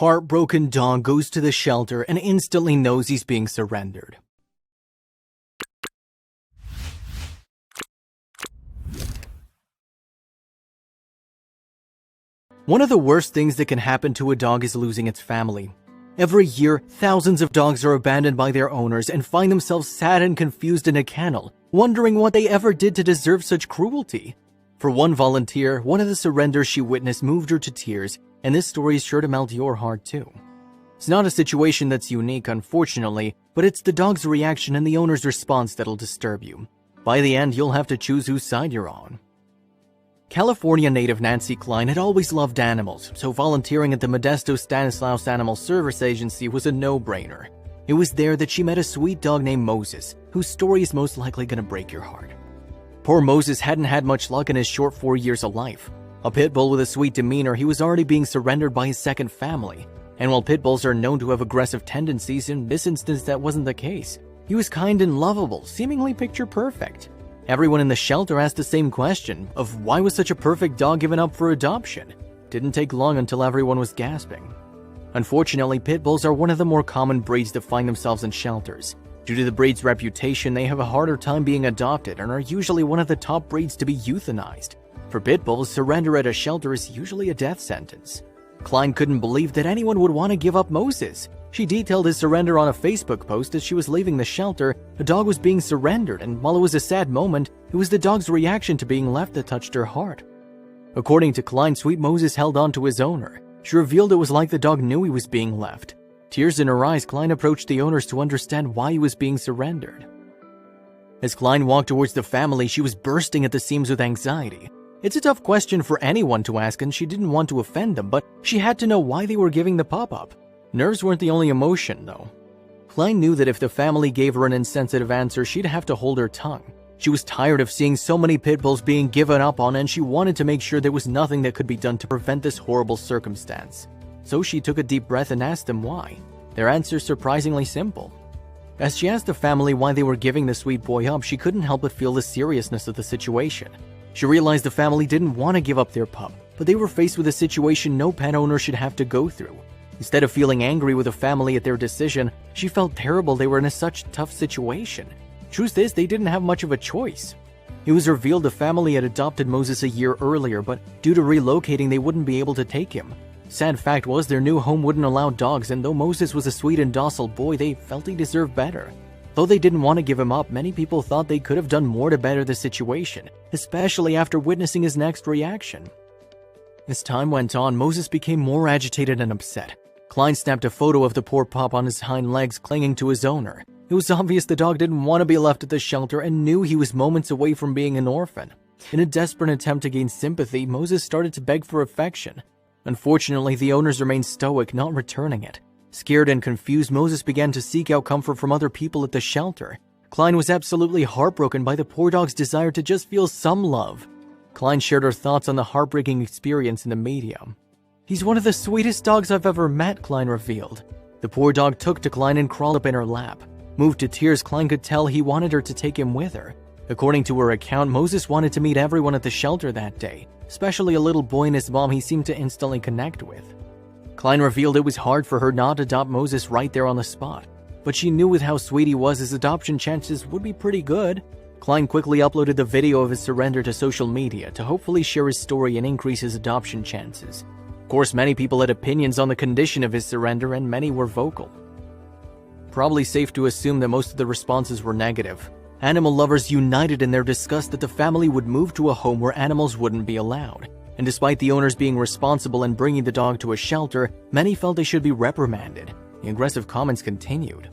heartbroken dog goes to the shelter and instantly knows he's being surrendered. One of the worst things that can happen to a dog is losing its family. Every year, thousands of dogs are abandoned by their owners and find themselves sad and confused in a kennel, wondering what they ever did to deserve such cruelty. For one volunteer, one of the surrenders she witnessed moved her to tears, and this story is sure to melt your heart too. It's not a situation that's unique, unfortunately, but it's the dog's reaction and the owner's response that'll disturb you. By the end, you'll have to choose whose side you're on. California native Nancy Klein had always loved animals, so volunteering at the Modesto Stanislaus Animal Service Agency was a no-brainer. It was there that she met a sweet dog named Moses, whose story is most likely going to break your heart. Poor Moses hadn't had much luck in his short 4 years of life. A pit bull with a sweet demeanor, he was already being surrendered by his second family. And while pit bulls are known to have aggressive tendencies, in this instance that wasn't the case. He was kind and lovable, seemingly picture perfect. Everyone in the shelter asked the same question of why was such a perfect dog given up for adoption. Didn't take long until everyone was gasping. Unfortunately, pit bulls are one of the more common breeds that find themselves in shelters. Due to the breed's reputation, they have a harder time being adopted and are usually one of the top breeds to be euthanized. For pit bulls, surrender at a shelter is usually a death sentence. Klein couldn't believe that anyone would want to give up Moses. She detailed his surrender on a Facebook post. As she was leaving the shelter, a dog was being surrendered, and while it was a sad moment, it was the dog's reaction to being left that touched her heart. According to Klein, sweet Moses held on to his owner. She revealed it was like the dog knew he was being left. Tears in her eyes, Klein approached the owners to understand why he was being surrendered. As Klein walked towards the family, she was bursting at the seams with anxiety. It's a tough question for anyone to ask, and she didn't want to offend them, but she had to know why they were giving the pup up. Nerves weren't the only emotion, though. Klein knew that if the family gave her an insensitive answer, she'd have to hold her tongue. She was tired of seeing so many pit bulls being given up on, and she wanted to make sure there was nothing that could be done to prevent this horrible circumstance. So she took a deep breath and asked them why. Their answer's surprisingly simple. As she asked the family why they were giving the sweet boy up, she couldn't help but feel the seriousness of the situation. She realized the family didn't want to give up their pup, but they were faced with a situation no pet owner should have to go through. Instead of feeling angry with the family at their decision, she felt terrible they were in such a tough situation. Truth is, they didn't have much of a choice. It was revealed the family had adopted Moses a year earlier, but due to relocating, they wouldn't be able to take him. Sad fact was their new home wouldn't allow dogs, and though Moses was a sweet and docile boy, they felt he deserved better. Though they didn't want to give him up, many people thought they could have done more to better the situation, especially after witnessing his next reaction. As time went on, Moses became more agitated and upset. Klein snapped a photo of the poor pup on his hind legs clinging to his owner. It was obvious the dog didn't want to be left at the shelter and knew he was moments away from being an orphan. In a desperate attempt to gain sympathy, Moses started to beg for affection. Unfortunately, the owners remained stoic, not returning it. Scared and confused, Moses began to seek out comfort from other people at the shelter. Klein was absolutely heartbroken by the poor dog's desire to just feel some love. Klein shared her thoughts on the heartbreaking experience in the media. "He's one of the sweetest dogs I've ever met," Klein revealed. The poor dog took to Klein and crawled up in her lap. Moved to tears, Klein could tell he wanted her to take him with her. According to her account, Moses wanted to meet everyone at the shelter that day, especially a little boy and his mom he seemed to instantly connect with. Klein revealed it was hard for her not to adopt Moses right there on the spot, but she knew with how sweet he was, his adoption chances would be pretty good. Klein quickly uploaded the video of his surrender to social media to hopefully share his story and increase his adoption chances. Of course, many people had opinions on the condition of his surrender, and many were vocal. Probably safe to assume that most of the responses were negative. Animal lovers united in their disgust that the family would move to a home where animals wouldn't be allowed. And despite the owners being responsible in bringing the dog to a shelter, many felt they should be reprimanded. The aggressive comments continued.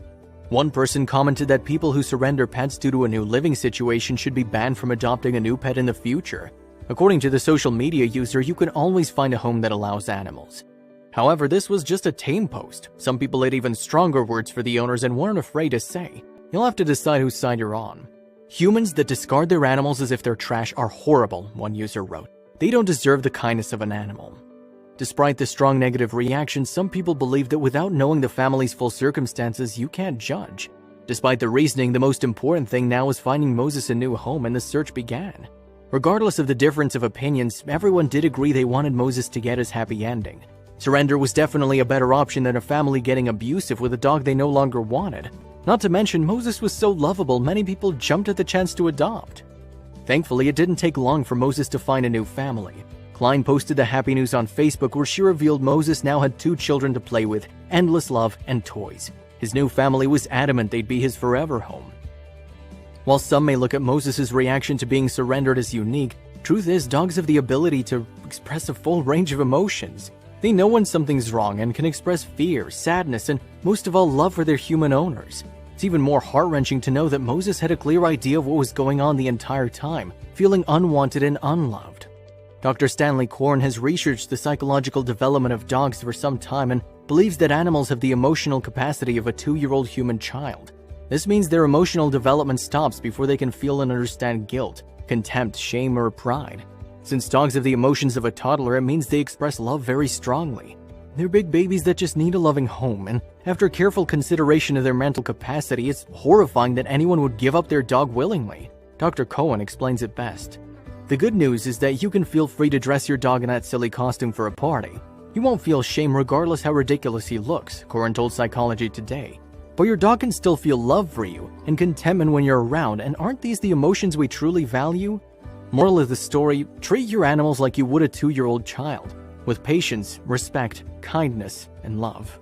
One person commented that people who surrender pets due to a new living situation should be banned from adopting a new pet in the future. According to the social media user, you can always find a home that allows animals. However, this was just a tame post. Some people had even stronger words for the owners and weren't afraid to say. You'll have to decide whose side you're on. "Humans that discard their animals as if they're trash are horrible," one user wrote. "They don't deserve the kindness of an animal." Despite the strong negative reaction, some people believe that without knowing the family's full circumstances, you can't judge. Despite the reasoning, the most important thing now was finding Moses a new home, and the search began. Regardless of the difference of opinions, everyone did agree they wanted Moses to get his happy ending. Surrender was definitely a better option than a family getting abusive with a dog they no longer wanted. Not to mention, Moses was so lovable, many people jumped at the chance to adopt. Thankfully, it didn't take long for Moses to find a new family. Klein posted the happy news on Facebook, where she revealed Moses now had 2 children to play with, endless love and toys. His new family was adamant they'd be his forever home. While some may look at Moses' reaction to being surrendered as unique, truth is dogs have the ability to express a full range of emotions. They know when something's wrong and can express fear, sadness, and most of all, love for their human owners. It's even more heart-wrenching to know that Moses had a clear idea of what was going on the entire time, feeling unwanted and unloved. Dr. Stanley Korn has researched the psychological development of dogs for some time and believes that animals have the emotional capacity of a 2-year-old human child. This means their emotional development stops before they can feel and understand guilt, contempt, shame, or pride. Since dogs have the emotions of a toddler, it means they express love very strongly. They're big babies that just need a loving home, and after careful consideration of their mental capacity, it's horrifying that anyone would give up their dog willingly. Dr. Cohen explains it best. The good news is that you can feel free to dress your dog in that silly costume for a party. You won't feel shame regardless how ridiculous he looks, Cohen told Psychology Today. But your dog can still feel love for you and contentment when you're around, and aren't these the emotions we truly value? Moral of the story, treat your animals like you would a 2-year-old child, with patience, respect, kindness, and love.